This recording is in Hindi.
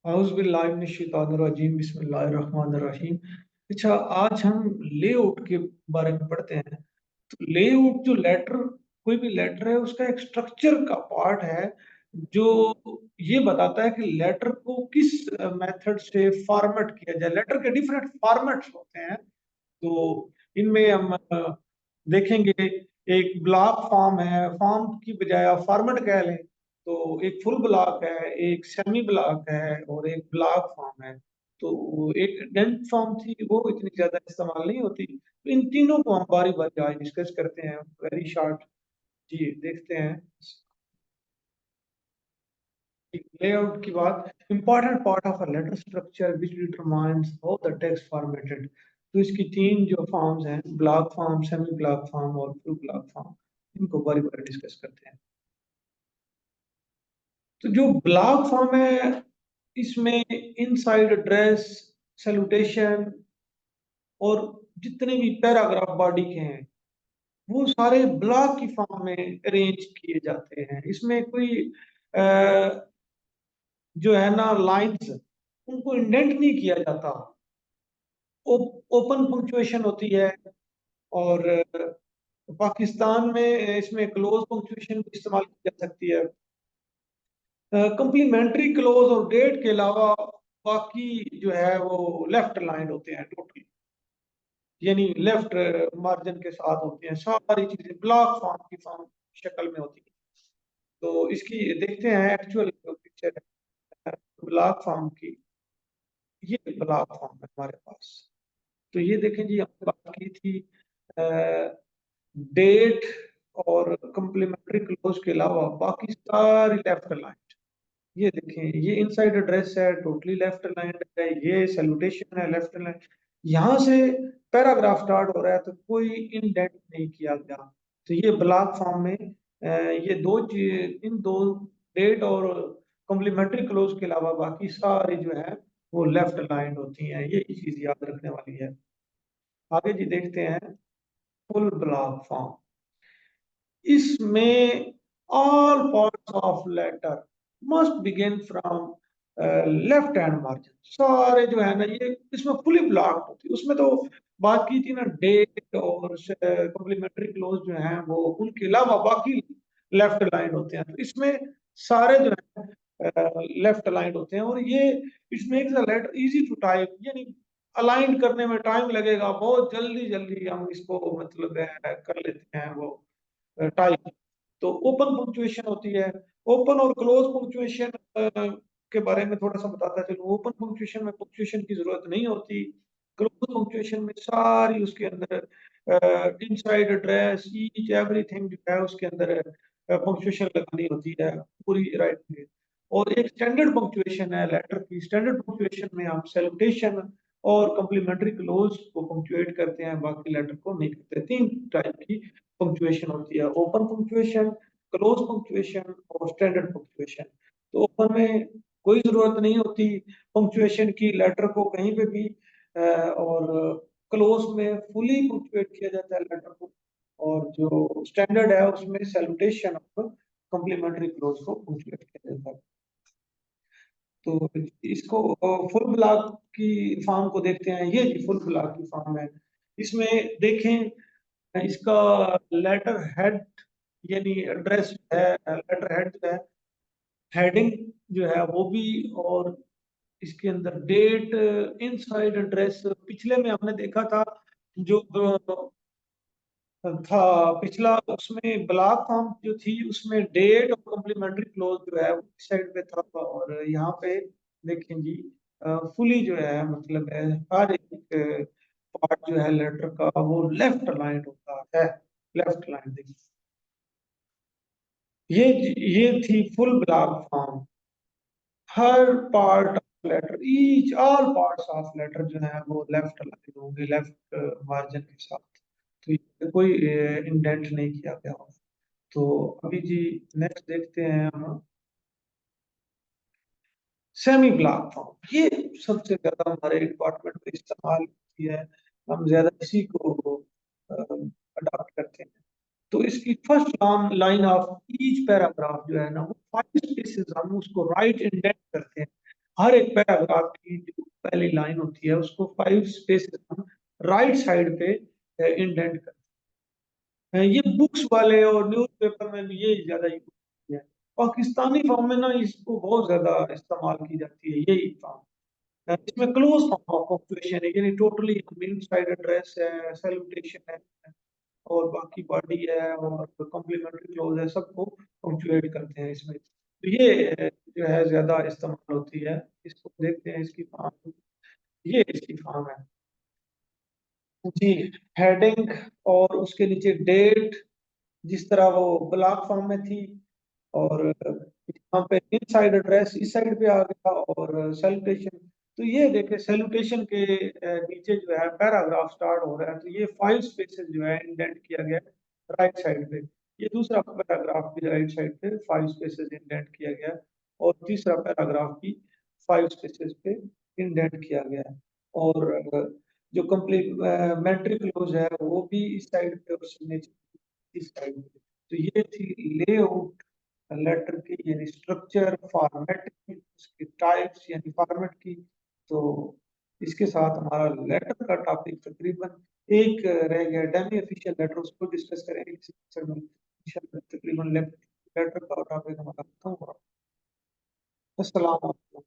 औज़ुबिल्लाहिमिनश्शैतानिर्रजीम बिस्मिल्लाहिर्रहमानिर्रहीम। अच्छा, आज हम लेआउट के बारे में पढ़ते हैं। तो लेआउट जो लेटर, कोई भी लेटर है उसका एक स्ट्रक्चर का पार्ट है जो ये बताता है कि लेटर को किस मेथड से फॉर्मेट किया जाए। लेटर के डिफरेंट फॉर्मेट्स होते हैं। तो इनमें हम देखेंगे, एक ब्लॉक फॉर्म है, फॉर्म की बजाय आप फॉर्मेट कह लें तो एक फुल ब्लॉक है, एक सेमी ब्लॉक है और एक ब्लॉक फॉर्म है। तो एक डेंट फॉर्म थी वो इतनी ज्यादा इस्तेमाल नहीं होती। तो इन तीनों को हम बारी बारी आज डिस्कस करते हैं, वेरी शॉर्ट। जी देखते हैं लेआउट की बात। Important part of a letter structure which determines how the text formatted. तो इसकी तीन जो फॉर्म्स हैं, block form, semi block form और फुल ब्लॉक फॉर्म, इनको बारी बारी डिस्कस करते हैं। तो जो ब्लॉक फॉर्म है इसमें इनसाइड एड्रेस, सैल्यूटेशन और जितने भी पैराग्राफ बॉडी के हैं वो सारे ब्लॉक की फॉर्म में अरेंज किए जाते हैं। इसमें कोई अ, जो है ना लाइंस, उनको इंडेंट नहीं किया जाता। ओपन पंक्चुएशन होती है। और पाकिस्तान में इसमें क्लोज पंक्चुएशन इस्तेमाल की जा सकती है। कंप्लीमेंट्री क्लोज और डेट के अलावा बाकी जो है वो लेफ्ट लाइन होते हैं टोटली, यानी लेफ्ट मार्जिन के साथ होते हैं। सारी चीजें ब्लॉक फॉर्म की फॉर्म शक्ल में होती है। तो इसकी देखते हैं एक्चुअल पिक्चर है ब्लॉक फॉर्म की। ये ब्लॉक फॉर्म है हमारे पास। तो ये देखें जी, हमने बात की थी डेट और कम्प्लीमेंट्री क्लोज के अलावा बाकी सारी लेफ्ट लाइन। ये देखें, ये इनसाइड एड्रेस है, टोटली लेफ्ट लाइन है, ये सैल्यूटेशन है लेफ्ट लाइन। यहाँ से पैराग्राफ स्टार्ट हो रहा है तो कोई इंडेंट नहीं किया गया। तो ये ब्लॉक फॉर्म में ये दो चीज, इन दो डेट और कॉम्प्लीमेंट्री क्लोज के अलावा बाकी सारी जो है वो लेफ्ट लाइन होती हैं। ये चीज याद रखने वाली है। आगे जी देखते हैं फुल ब्लॉक फॉर्म। इसमें all parts of letter must begin from left hand margin. सारे जो है ना ये इसमें फुली ब्लॉक्ड होती है। उसमें तो बात की थी ना डेट और कॉम्प्लीमेंट्री क्लोज जो है वो, उनके अलावा बाकी लेफ्ट लाइन होते हैं। तो इसमें सारे जो है लेफ्ट लाइन होते हैं। और ये it makes the letter easy to type, यानी अलाइन करने में टाइम लगेगा, बहुत जल्दी जल्दी हम इसको मतलब कर लेते हैं वो टाइप। तो ओपन पंक्चुएशन होती है। ओपन और क्लोज पंक्चुएशन के बारे में थोड़ा सा बताता चलूं। ओपन पंक्चुएशन में पंक्चुएशन की जरूरत नहीं होती। क्लोज पंक्चुएशन में सारी उसके अंदर इनसाइड एड्रेस, ईच एवरीथिंग जो है उसके अंदर पंक्चुएशन लगानी होती है पूरी राइट में। और एक स्टैंडर्ड पंक्चुएशन है लेटर की। स्टैंडर्ड पंक्चुएशन में हम सैल्यूटेशन और कम्प्लीमेंट्री क्लोज को पंक्चुएट करते हैं, बाकी लेटर को नहीं करते। तीन टाइप की पंक्चुएशन होती है, ओपन पंक्चुएशन, क्लोज पंक्चुएशन और स्टैंडर्ड पंक्चुएशन। तो ओपन में कोई जरूरत नहीं होती पंक्चुएशन की लेटर को कहीं पे भी, और क्लोज में फुली पंक्चुएट किया जाता है लेटर को। और जो स्टैंडर्ड है उसमें सैल्यूटेशन और कम्प्लीमेंट्री क्लोज को पंक्चुएट किया जाता है। तो इसको फुल ब्लॉक की फॉर्म को देखते हैं। ये फुल ब्लॉक की फॉर्म है। इसमें देखें, इसका लेटर हेड यानी एड्रेस है, लेटर हेड जो है, हेडिंग जो है वो भी, और इसके अंदर डेट, इनसाइड एड्रेस। पिछले में हमने देखा था जो था पिछला, उसमें ब्लॉक फॉर्म जो थी उसमें डेट और कम्प्लीमेंट्री क्लोज जो है वो इस साइड पे था। और यहाँ पे देखें जी, फुली जो है मतलब है हर एक पार्ट जो है लेटर का वो लेफ्ट लाइन होता है। लेफ्ट लाइन देखिए, ये ये थी फुल ब्लॉक फॉर्म। हर part of letter, each all parts of letter जो है वो लेफ्ट लाइन होंगे, लेफ्ट मार्जिन के साथ। तो ये कोई इंडेंट नहीं किया गया होगा। तो अभी जी नेक्स्ट देखते हैं हम सेमी ब्लॉक फॉर्म। ये सबसे ज्यादा हमारे डिपार्टमेंट में इस्तेमाल होती है। हम ज्यादा इसी को अडॉप्ट करते हैं। तो इसकी first line of each paragraph जो है ना वो 5 स्पेसेस हम उसको राइट इंडेंट करते हैं। हर एक पैराग्राफ की जो पहली लाइन होती है उसको 5 स्पेसेस हम राइट साइड पे इंडेंट करते हैं। ये बुक्स वाले और न्यूज़पेपर में भी ये ज्यादा यूज होती है। पाकिस्तानी फॉर्म में ना इसको बहुत ज्यादा इस्तेमाल की जाती है यही फॉर्म। इसमें क्लोज फॉर्म ऑफ पंक्चुएशन है, यानी टोटली मीन साइड एड्रेस है, सैल्यूटेशन है और बाकी बॉडी है और कॉम्प्लीमेंट्री क्लोज है, सबको पंक्चुएट करते हैं इसमें। तो ये जो है ज्यादा इस्तेमाल होती है। इसको देखते हैं इसकी फॉर्म, ये इसकी फॉर्म है जी। हेडिंग और उसके नीचे डेट, जिस तरह वो ब्लॉक फॉर्म में थी, और यहाँ पे इनसाइड एड्रेस इस साइड पे आ गया, और सैल्यूटेशन। तो ये देखे सैल्यूटेशन के नीचे जो है पैराग्राफ स्टार्ट हो रहा है, तो ये 5 स्पेसेस जो है इंडेंट किया गया राइट साइड पे। ये दूसरा पैराग्राफ भी राइट साइड पे 5 स्पेसेस इंडेंट किया गया, और तीसरा पैराग्राफ भी 5 स्पेसेस पे इंडेंट किया गया है। और जो कंप्लीमेंट्री क्लोज है वो भी इस साइड पे और सिग्नेचर इस साइड पे। तो ये थी लेआउट लेटर की, यानी स्ट्रक्चर, फॉर्मेटिंग, उसकी टाइप्स यानी फॉर्मेट की। तो इसके साथ हमारा लेटर का टॉपिक तकरीबन एक रह गया, डेमी ऑफिशियल लेटर, उसको डिस्कस करेंगे किसी लेक्चर में इंशाल्लाह। तकरीबन लेटर का टॉपिक हमारा खत्म हुआ। अस्सलाम वालेकुम।